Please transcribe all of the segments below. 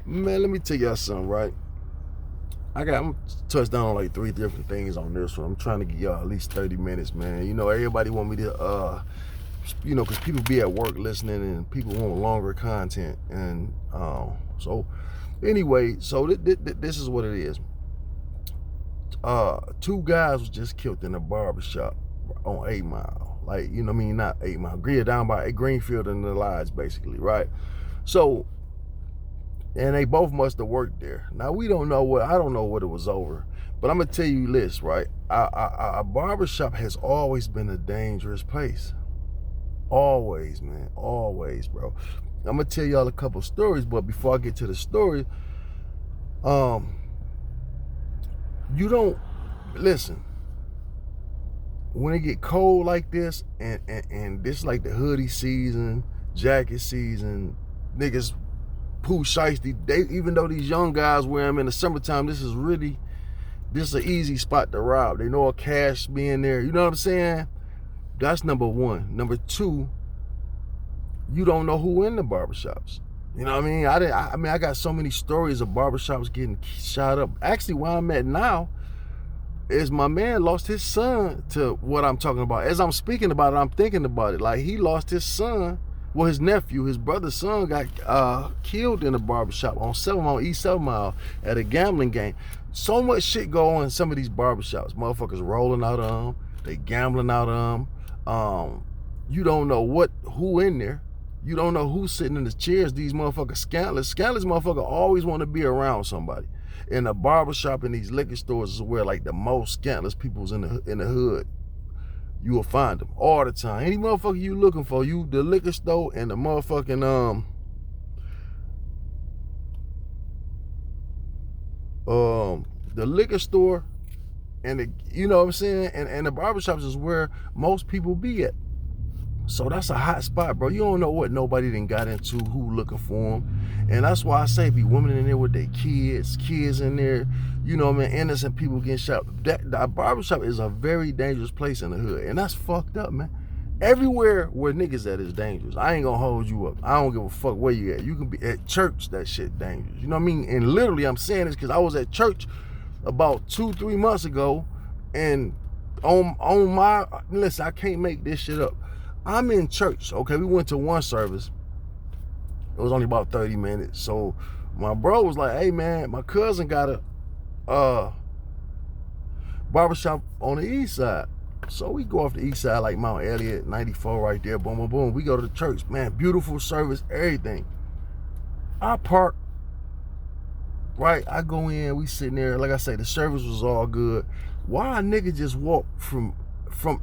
Man, let me tell y'all something, right? I'm touched down on like 3 different things on this one. I'm trying to get y'all at least 30 minutes, man. You know, everybody want me to, because people be at work listening and people want longer content. And so, anyway, so this is what it is. 2 guys was just killed in a barbershop on 8 Mile. Like, you know what I mean? Not 8 Mile. Down by Greenfield and the Lodge, basically, right? So, and they both must have worked there. Now I don't know what it was over, but I'm gonna tell you this, right? A barbershop has always been a dangerous place. Always, man, always, bro. I'm gonna tell y'all a couple stories, but before I get to the story, you don't listen. When it get cold like this, and this like the hoodie season, jacket season, niggas poo shiesty. Even though these young guys wear them in the summertime, this is an easy spot to rob. They know a cash being there. You know what I'm saying? That's number one. Number two, you don't know who in the barbershops. You know what I mean? I got so many stories of barbershops getting shot up. Actually, where I'm at now is my man lost his son to what I'm talking about. As I'm speaking about it, I'm thinking about it. Like, he lost his son. Well, his nephew, his brother's son, got killed in a barbershop on East 7 Mile at a gambling game. So much shit go on in some of these barbershops. Motherfuckers rolling out of them. They gambling out of them. You don't know who in there. You don't know who's sitting in the chairs. These motherfuckers scandalous. Scandalous motherfucker always want to be around somebody. In the barbershop and these liquor stores is where like the most scandalous people's in the hood. You will find them all the time. Any motherfucker you looking for, the liquor store and the motherfucking the liquor store and you know what I'm saying, and the barbershops is where most people be at. So that's a hot spot, bro. You don't know what nobody done got into, who looking for them. And that's why I say be women in there with their kids in there, you know what I mean, innocent people getting shot. The barbershop is a very dangerous place in the hood. And that's fucked up, man. Everywhere where niggas at is dangerous. I ain't gonna hold you up. I don't give a fuck where you at. You can be at church, that shit dangerous. You know what I mean? And literally I'm saying this because I was at church about 2-3 months ago, and listen, I can't make this shit up. I'm in church, okay? We went to one service. It was only about 30 minutes. So my bro was like, hey man, my cousin got a barbershop on the east side. So we go off the east side like Mount Elliott, 94 right there, boom, boom, boom. We go to the church, man, beautiful service, everything. I park, right? I go in, we sitting there, like I say, the service was all good. Why a nigga just walk from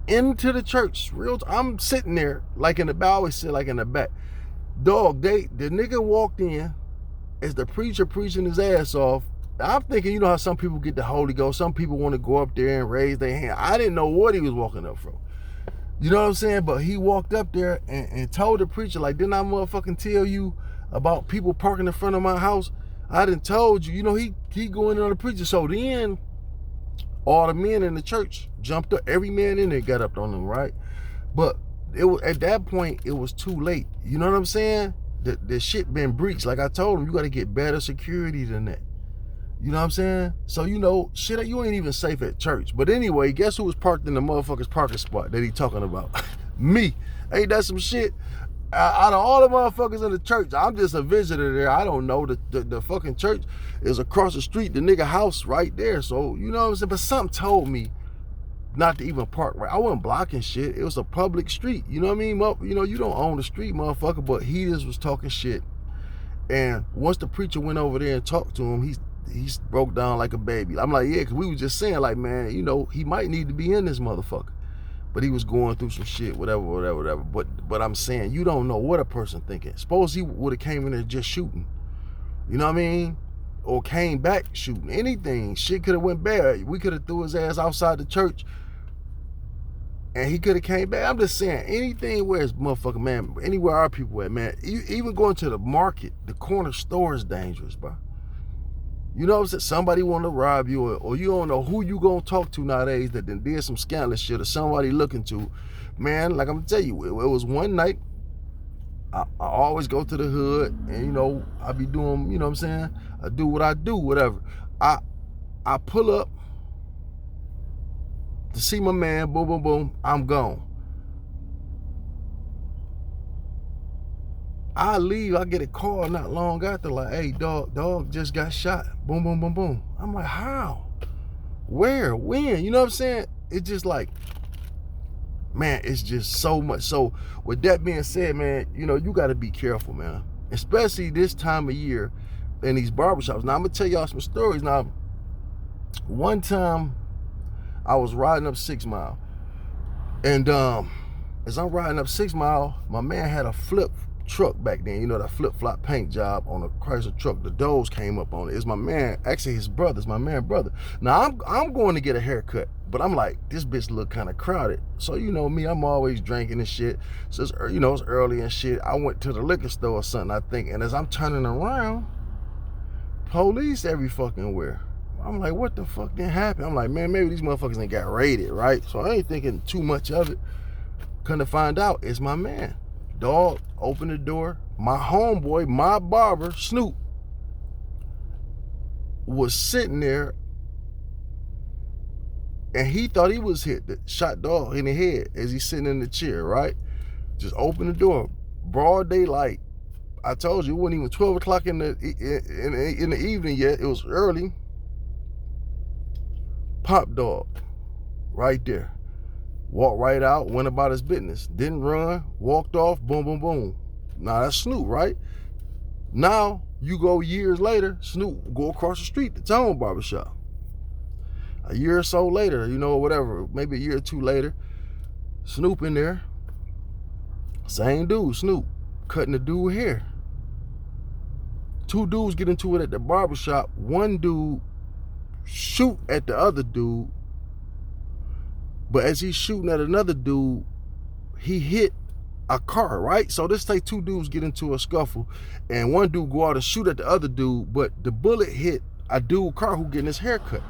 into the church? I'm sitting there like in the back. I always sit like in the back. Dog, the nigga walked in as the preacher preaching his ass off. I'm thinking, you know how some people get the Holy Ghost. Some people want to go up there and raise their hand. I didn't know what he was walking up from. You know what I'm saying? But he walked up there and told the preacher, like, didn't I motherfucking tell you about people parking in front of my house? I done told you. You know, he going on the preacher. So then all the men in the church jumped up. Every man in there got up on them, right? But it was at that point, it was too late. You know what I'm saying? The shit been breached. Like I told him, you got to get better security than that. You know what I'm saying? So, you know, shit, you ain't even safe at church. But anyway, guess who was parked in the motherfucker's parking spot that he talking about? Me. Ain't that some shit? Out of all the motherfuckers in the church, I'm just a visitor there. I don't know. The fucking church is across the street, the nigga house right there. So, you know what I'm saying? But something told me not to even park right. I wasn't blocking shit. It was a public street. You know what I mean? You know, you don't own the street, motherfucker. But he just was talking shit. And once the preacher went over there and talked to him, he broke down like a baby. I'm like, yeah, because we was just saying, like, man, you know, he might need to be in this motherfucker. But he was going through some shit, whatever. But I'm saying, you don't know what a person thinking. Suppose he would have came in there just shooting. You know what I mean? Or came back shooting. Anything. Shit could have went bad. We could have threw his ass outside the church. And he could have came back. I'm just saying, anything where it's motherfucking, man, anywhere our people at, man, even going to the market, the corner store is dangerous, bro. You know what I'm saying? Somebody want to rob you, or you don't know who you gonna talk to nowadays that then did some scandalous shit, or somebody looking to. Man, like I'm gonna tell you, it was one night, I always go to the hood, and you know, I be doing, you know what I'm saying? I do what I do, whatever. I pull up to see my man, boom, boom, boom, I'm gone. I leave, I get a call not long after, like, hey, dog just got shot. Boom, boom, boom, boom. I'm like, how? Where? When? You know what I'm saying? It's just like, man, it's just so much. So with that being said, man, you know, you got to be careful, man. Especially this time of year in these barbershops. Now, I'm going to tell y'all some stories. Now, one time I was riding up 6 Mile. And as I'm riding up 6 Mile, my man had a flip truck back then. You know, that flip-flop paint job on a Chrysler truck. The doors came up on it. It's my man, actually his brother's my man brother. Now, I'm going to get a haircut. But I'm like, this bitch look kind of crowded. So, you know me, I'm always drinking and shit. So, it's, you know, it's early and shit. I went to the liquor store or something, I think. And as I'm turning around, police every fucking where. I'm like, what the fuck didn't happen? I'm like, man, maybe these motherfuckers ain't got raided, right? So I ain't thinking too much of it. Couldn't find out, it's my man. Dog, open the door. My homeboy, my barber, Snoop, was sitting there, and he thought he was hit. Shot dog in the head as he's sitting in the chair, right? Just open the door. Broad daylight. I told you, it wasn't even 12 o'clock in the evening yet. It was early. Pop dog, right there. Walked right out, went about his business. Didn't run, walked off, boom, boom, boom. Now that's Snoop, right? Now, you go years later, Snoop go across the street to his own barbershop. A year or so later, you know, whatever, maybe a year or two later, Snoop in there. Same dude, Snoop, cutting the dude hair. Two dudes get into it at the barbershop. One dude shoot at the other dude, but as he's shooting at another dude, he hit a car, right? So this take two dudes get into a scuffle, and one dude go out and shoot at the other dude, but the bullet hit a dude car who getting his hair cut.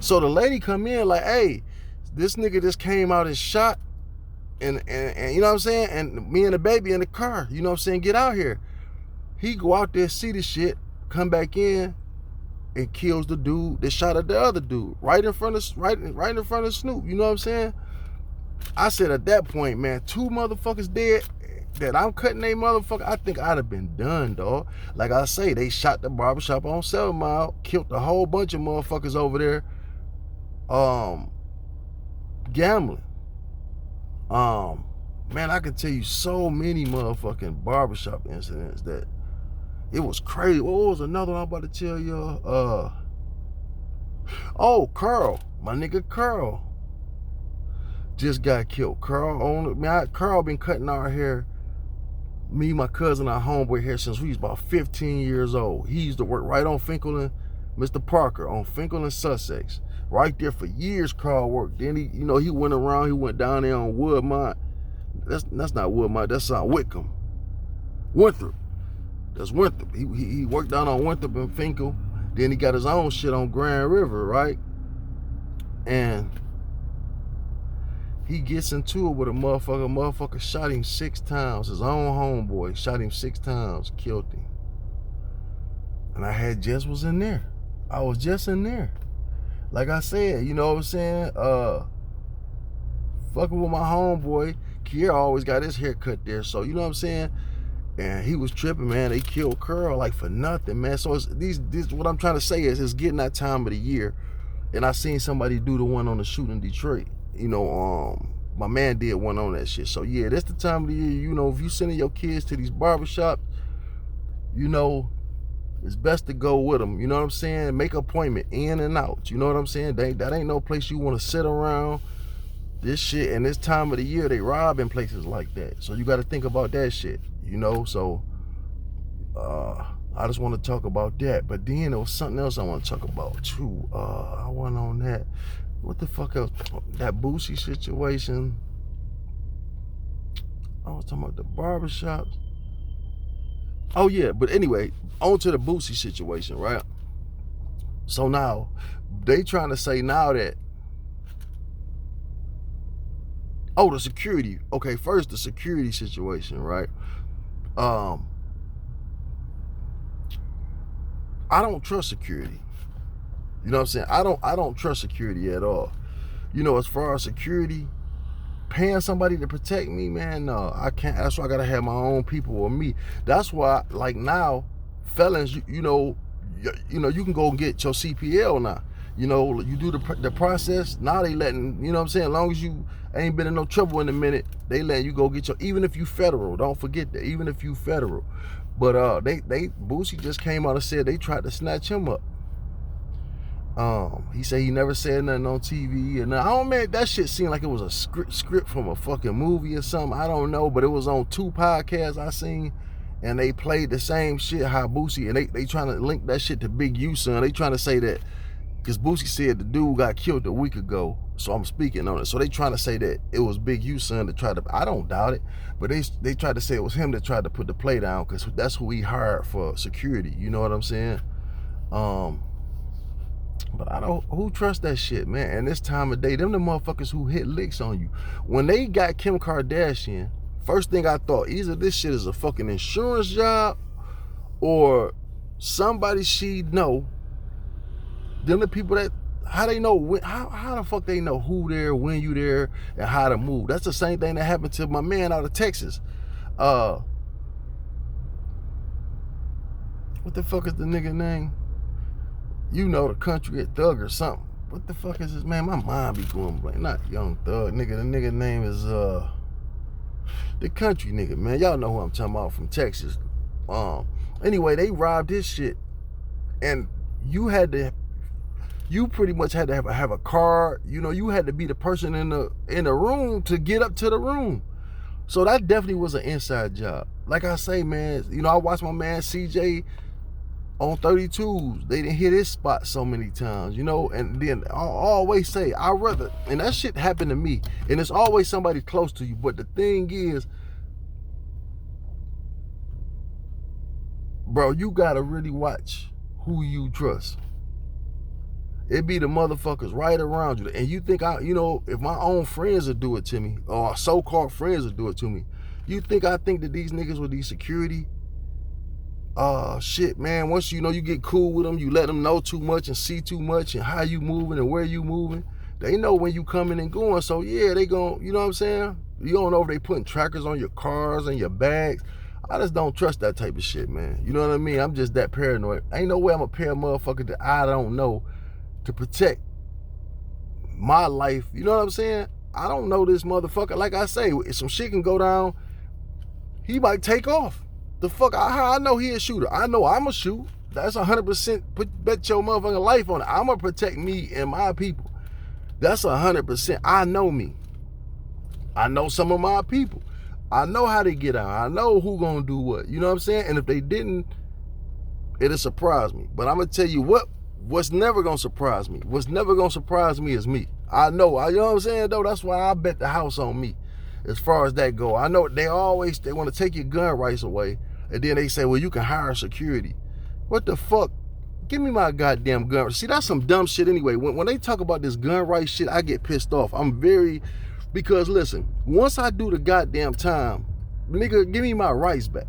So the lady come in like, hey, this nigga just came out and shot, and you know what I'm saying, and me and the baby in the car, you know what I'm saying, get out here. He go out there, see the shit, come back in, and kills the dude that shot at the other dude right in front of Snoop. You know what I'm saying? I said at that point, man, two motherfuckers dead that I'm cutting they motherfucker. I think I'd have been done, dog. Like I say, they shot the barbershop on 7 Mile, killed a whole bunch of motherfuckers over there, gambling. Man, I can tell you so many motherfucking barbershop incidents that it was crazy. What was another one I'm about to tell y'all? Oh, Carl, my nigga Carl just got killed. Carl been cutting our hair, me, my cousin, our homeboy hair since we was about 15 years old. He used to work right on Finkel and Mr. Parker on Finkel and Sussex. Right there for years, Carl worked. Then he, you know, he went around, he went down there on Woodmont. That's not Woodmont, that's on Wickham. Winthrop. That's Winthrop. He worked down on Winthrop and Finkel. Then he got his own shit on Grand River, right? And he gets into it with a motherfucker. Motherfucker shot him 6 times. His own homeboy shot him 6 times, killed him. And I was in there. I was just in there. Like I said, you know what I'm saying? Fucking with my homeboy. Kier always got his hair cut there. So, you know what I'm saying? And he was tripping, man. They killed Curl like for nothing, man. So it's what I'm trying to say is it's getting that time of the year. And I seen somebody do the one on the shoot in Detroit. You know, my man did one on that shit. So yeah, that's the time of the year. You know, if you sending your kids to these barbershops, you know, it's best to go with them. You know what I'm saying? Make an appointment in and out. You know what I'm saying? That ain't no place you want to sit around. This shit, and this time of the year, they rob in places like that. So you got to think about that shit, you know? So I just want to talk about that. But then there was something else I want to talk about too. I went on that. What the fuck else? That Boosie situation. I was talking about the barbershops. Oh yeah, but anyway, on to the Boosie situation, right? So now, they trying to say now that, oh, the security. Okay, first the security situation, right? Um, I don't trust security. You know what I'm saying? I don't trust security at all. You know, as far as security, paying somebody to protect me, man, no, I can't. That's why I gotta have my own people with me. That's why, like now, felons, you know, you can go and get your CPL now. You know, you do the process. Now they letting, you know what I'm saying, as long as you ain't been in no trouble in a minute, they letting you go get your, even if you federal, don't forget that, even if you federal. But Boosie just came out and said they tried to snatch him up. He said he never said nothing on TV, and I don't, man, that shit seemed like it was a script from a fucking movie or something. I don't know, but it was on 2 podcasts I seen, and they played the same shit how Boosie, and they trying to link that shit to Big U, son. They trying to say that because Boosie said the dude got killed a week ago, so I'm speaking on it. So they trying to say that it was Big U, son, to try to, I don't doubt it, but they tried to say it was him that tried to put the play down because that's who he hired for security. You know what I'm saying? But I don't, who trusts that shit, man? And this time of day, them the motherfuckers who hit licks on you. When they got Kim Kardashian, first thing I thought, either this shit is a fucking insurance job or somebody she know. Them the people that, how they know, when, how the fuck they know who there, when you there, and how to move. That's the same thing that happened to my man out of Texas. What the fuck is the nigga name? You know, the country at Thug or something. What the fuck is this, man? My mind be going blank. Not Young Thug, nigga. The nigga name is the country nigga, man. Y'all know who I'm talking about, from Texas. Anyway, they robbed this shit, and you pretty much had to have a card. You know, you had to be the person in the room to get up to the room. So that definitely was an inside job. Like I say, man, you know, I watched my man CJ on 32s. They didn't hit his spot so many times, you know. And then I always say, I rather, and that shit happened to me, and it's always somebody close to you. But the thing is, bro, you gotta really watch who you trust. It be the motherfuckers right around you. And you think you know, if my own friends will do it to me, or so-called friends will do it to me, you think I think that these niggas with these security, shit, man, once you know you get cool with them, you let them know too much and see too much and how you moving and where you moving, they know when you coming and going. So yeah, they gon', you know what I'm saying? You don't know if they putting trackers on your cars and your bags. I just don't trust that type of shit, man. You know what I mean? I'm just that paranoid. Ain't no way I'm a pair of motherfucker that I don't know to protect my life. You know what I'm saying? I don't know this motherfucker. Like I say, if some shit can go down, he might take off. The fuck, I know he a shooter. I know I'm a shoot. That's 100%. Bet your motherfucking life on it. I'm gonna protect me and my people. That's 100%. I know me. I know some of my people. I know how they get out. I know who gonna do what. You know what I'm saying? And if they didn't, it'll surprise me. But I'm gonna tell you what's never gonna surprise me. What's never gonna surprise me is me. I know. You know what I'm saying, though? That's why I bet the house on me. As far as that go, I know they want to take your gun rights away. And then they say, well, you can hire security. What the fuck? Give me my goddamn gun. See, that's some dumb shit anyway. When they talk about this gun rights shit, I get pissed off. Because listen, once I do the goddamn time, nigga, give me my rights back.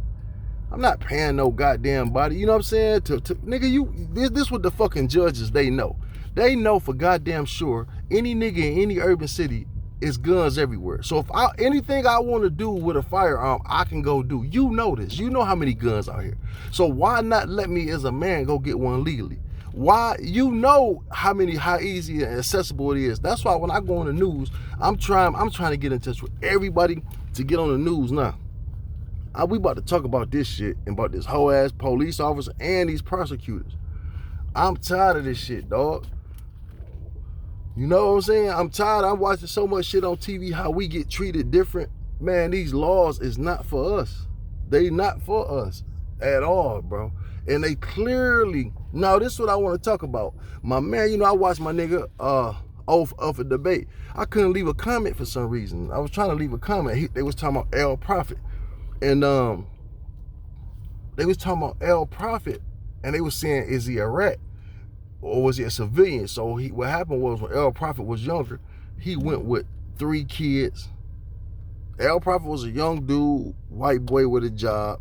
I'm not paying no goddamn body. You know what I'm saying? Nigga, this what the fucking judges, they know. They know for goddamn sure any nigga in any urban city, it's guns everywhere. So if anything I want to do with a firearm, I can go do. You know this. You know how many guns out here. So why not let me as a man go get one legally? Why? You know how easy and accessible it is. That's why when I go on the news, I'm trying to get in touch with everybody to get on the news now. We about to talk about this shit and about this whole ass police officer and these prosecutors. I'm tired of this shit, dog. You know what I'm saying? I'm tired. I'm watching so much shit on TV, how we get treated different. Man, these laws is not for us. They not for us at all, bro. And they clearly, now this is what I want to talk about. My man, you know, I watched my nigga off a debate. I couldn't leave a comment for some reason. I was trying to leave a comment. They was talking about L Prophet. And they was talking about L Prophet, and they was saying, is he a rat? Or was he a civilian? So what happened was, when L Prophet was younger, he went with 3 kids. L Prophet was a young dude, white boy with a job.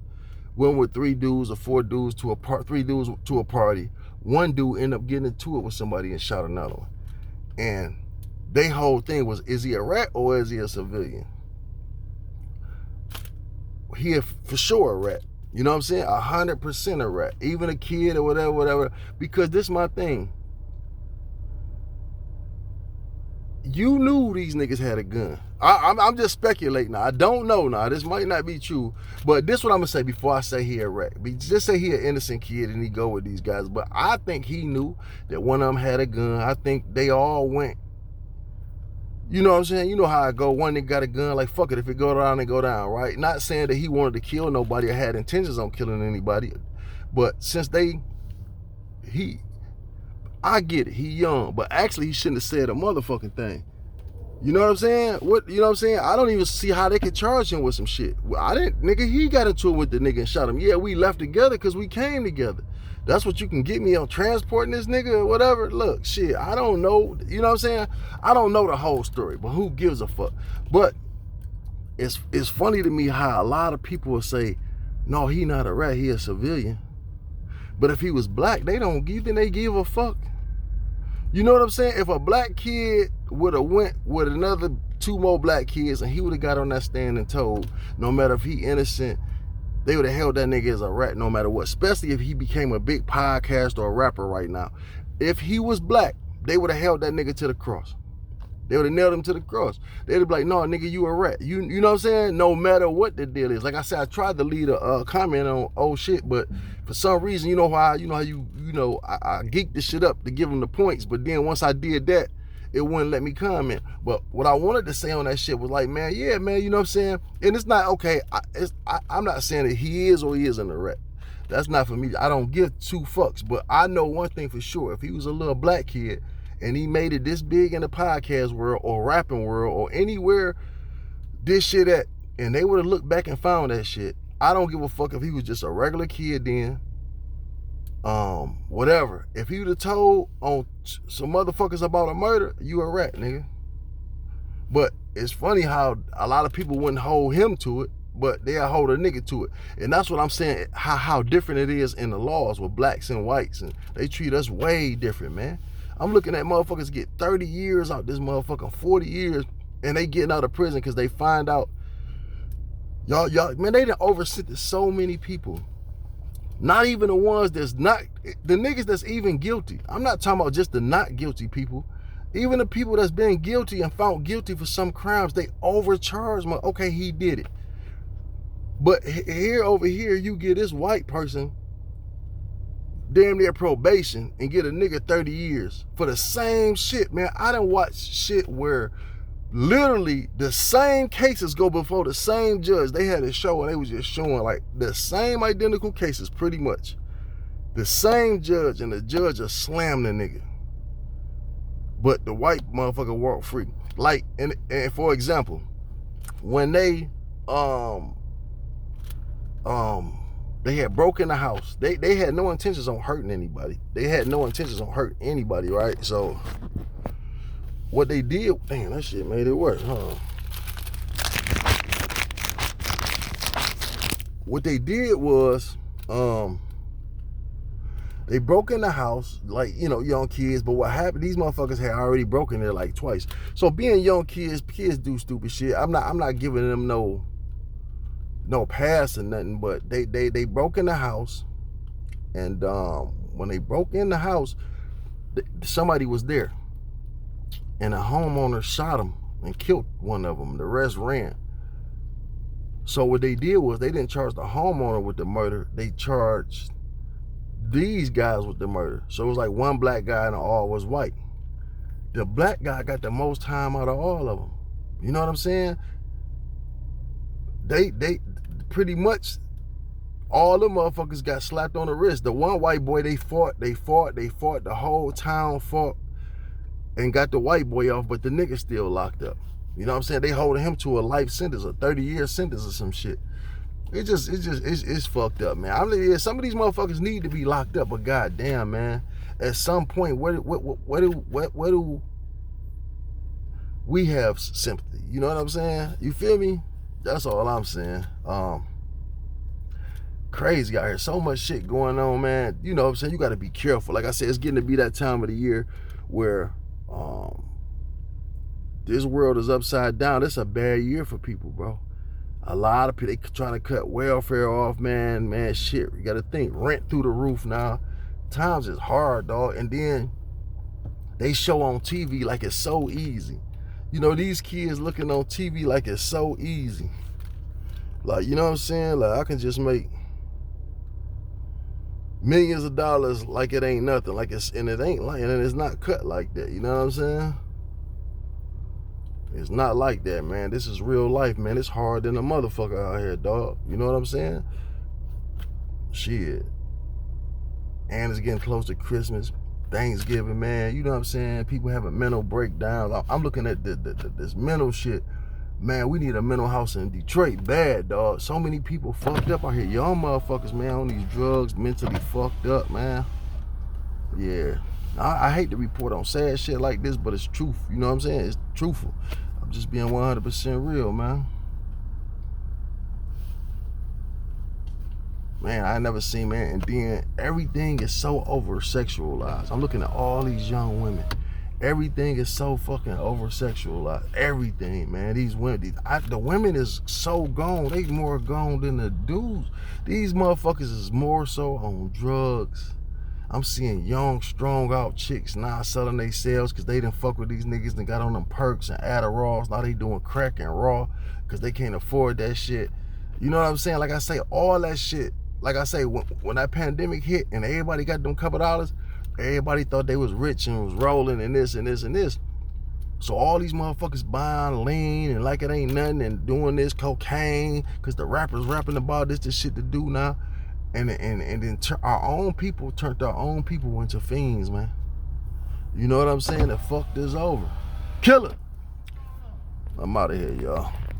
went with 3 dudes or 4 dudes to a part, 3 dudes to a party. One dude ended up getting into it with somebody and shot another one. And their whole thing was, is he a rat or is he a civilian? He for sure a rat. You know what I'm saying? 100% a rat. Even a kid or whatever. Because this is my thing. You knew these niggas had a gun. I'm just speculating. I don't know now. This might not be true. But this is what I'm going to say before I say he a rat. Just say he an innocent kid and he go with these guys. But I think he knew that one of them had a gun. I think they all went. You know what I'm saying? You know how I go. One nigga got a gun, like, fuck it. If it go down, it go down, right? Not saying that he wanted to kill nobody or had intentions on killing anybody. But since I get it. He young. But actually, he shouldn't have said a motherfucking thing. You know what I'm saying? You know what I'm saying? I don't even see how they could charge him with some shit. Nigga, he got into it with the nigga and shot him. Yeah, we left together because we came together. That's what you can get me on transporting this nigga or whatever. Look, shit, I don't know. You know what I'm saying? I don't know the whole story, but who gives a fuck? But it's funny to me how a lot of people will say, no, he not a rat, he a civilian. But if he was black, they don't give, then they give a fuck. You know what I'm saying? If a black kid would have went with another 2 more black kids and he would have got on that stand and told, no matter if he innocent, they would have held that nigga as a rat no matter what, especially if he became a big podcast or a rapper right now. If he was black, they would have held that nigga to the cross. They would have nailed him to the cross. They'd be like, no, nigga, you a rat. You know what I'm saying? No matter what the deal is. Like I said, I tried to lead a comment on old shit, but for some reason, I geeked this shit up to give them the points, but then once I did that, it wouldn't let me comment. But what I wanted to say on that shit was like, man, yeah, man, you know what I'm saying? And it's not, okay, I'm not saying that he is or he isn't a rat. That's not for me. I don't give 2 fucks, but I know one thing for sure. If he was a little black kid and he made it this big in the podcast world or rapping world or anywhere this shit at, and they would have looked back and found that shit, I don't give a fuck if he was just a regular kid then. Whatever. If he would have told on some motherfuckers about a murder, you a rat, nigga. But it's funny how a lot of people wouldn't hold him to it, but they'll hold a nigga to it. And that's what I'm saying, how different it is in the laws with blacks and whites, and they treat us way different, man. I'm looking at motherfuckers get 30 years out this motherfucker, 40 years, and they getting out of prison because they find out, y'all, man, they done over-sentenced so many people. Not even the ones that's not, the niggas that's even guilty. I'm not talking about just the not guilty people. Even the people that's been guilty and found guilty for some crimes, they overcharge. Okay, he did it. But over here, you get this white person damn near probation and get a nigga 30 years for the same shit, man. I done watched shit where literally the same cases go before the same judge. They had a show and they was just showing like the same identical cases, pretty much. The same judge, and the judge will slam the nigga. But the white motherfucker walk free. Like, and for example, when they had broken the house, they had no intentions on hurting anybody. They had no intentions on hurting anybody, right? So what they did, damn, that shit made it worse, huh? What they did was, they broke in the house, like, young kids, but what happened, these motherfuckers had already broken there like twice. So being young kids do stupid shit. I'm not giving them no pass or nothing, but they broke in the house, and when they broke in the house, somebody was there. And a homeowner shot him and killed one of them. The rest ran. So what they did was they didn't charge the homeowner with the murder. They charged these guys with the murder. So it was like one black guy and all was white. The black guy got the most time out of all of them. You know what I'm saying? They pretty much, all the motherfuckers got slapped on the wrist. The one white boy, they fought. The whole town fought and got the white boy off, but the nigga still locked up. You know what I'm saying? They holding him to a life sentence, a 30-year sentence or some shit. It's fucked up, man. Some of these motherfuckers need to be locked up, but goddamn, man, at some point, where do we have sympathy? You know what I'm saying? You feel me? That's all I'm saying. crazy out here. So much shit going on, man. You know what I'm saying? You got to be careful. Like I said, it's getting to be that time of the year where this world is upside down. It's a bad year for people, bro. A lot of people, they trying to cut welfare off, man. Man, shit, you got to think. Rent through the roof now. Times is hard, dog. And then they show on TV like it's so easy. You know, these kids looking on TV like it's so easy. Like, you know what I'm saying? Like, I can just make millions of dollars like it ain't nothing. Like it's, and it ain't like, and it's not cut like that. You know what I'm saying? It's not like that, man. This is real life, man. It's hard than a motherfucker out here, dog. You know what I'm saying? Shit. And it's getting close to Christmas, Thanksgiving, man. You know what I'm saying? People having mental breakdowns. I'm looking at this mental shit. Man, we need a mental house in Detroit bad, dog. So many people fucked up out here. Young motherfuckers, man, on these drugs, mentally fucked up, man. Yeah. I hate to report on sad shit like this, but it's truth. You know what I'm saying? It's truthful. I'm just being 100% real, man. Man, I never seen, man. And then everything is so over sexualized. I'm looking at all these young women. Everything is so fucking over sexualized. Everything, man. These women, the women is so gone. They more gone than the dudes. These motherfuckers is more so on drugs. I'm seeing young, strong out chicks now selling themselves because they didn't fuck with these niggas and got on them perks and Adderalls. Now they doing crack and raw because they can't afford that shit. You know what I'm saying? Like I say, all that shit. Like I say, when that pandemic hit and everybody got them couple dollars, everybody thought they was rich and was rolling and this and this and this. So all these motherfuckers buying lean and like it ain't nothing and doing this cocaine because the rappers rapping about this shit to do now. And then our own people turned our own people into fiends, man. You know what I'm saying? The fuck this over. Kill it. I'm out of here, y'all.